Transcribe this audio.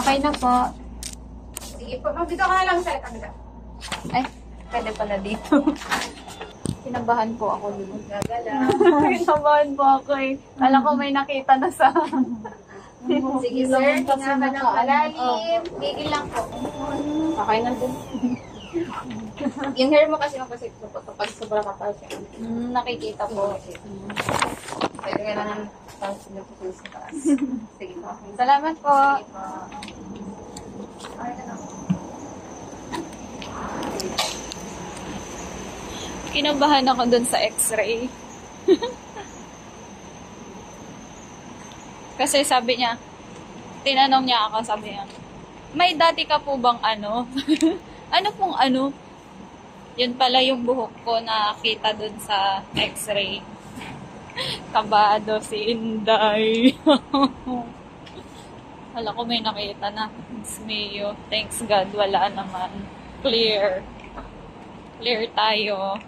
Okay na po. Sige po, dito ka na lang sa kanila. Ay, pwede pala dito. Kinabahan po ako dito. Gagala. Kinabahan po ako eh. Alam ko may nakita na sa... Sige sir, hinga ka ng malalim. Gigil lang po. Okay na din. Yung hair mo kasi mapasit mo po kapag sobra ka pa siya. Nakikita po. Pwede ka lang tapos na po sa taas. Sige po. Salamat po. Sige po. Okay na lang. Kinabahan ako dun sa x-ray. Kasi sabi niya, tinanong niya ako, sabi niya, may dati ka po bang ano? Ano pong ano? Yun pala yung buhok ko na kita dun sa x-ray. Kabado si Inday. Wala ko may nakita na. It's Mayo. Thanks God, wala naman. Clear. Clear tayo.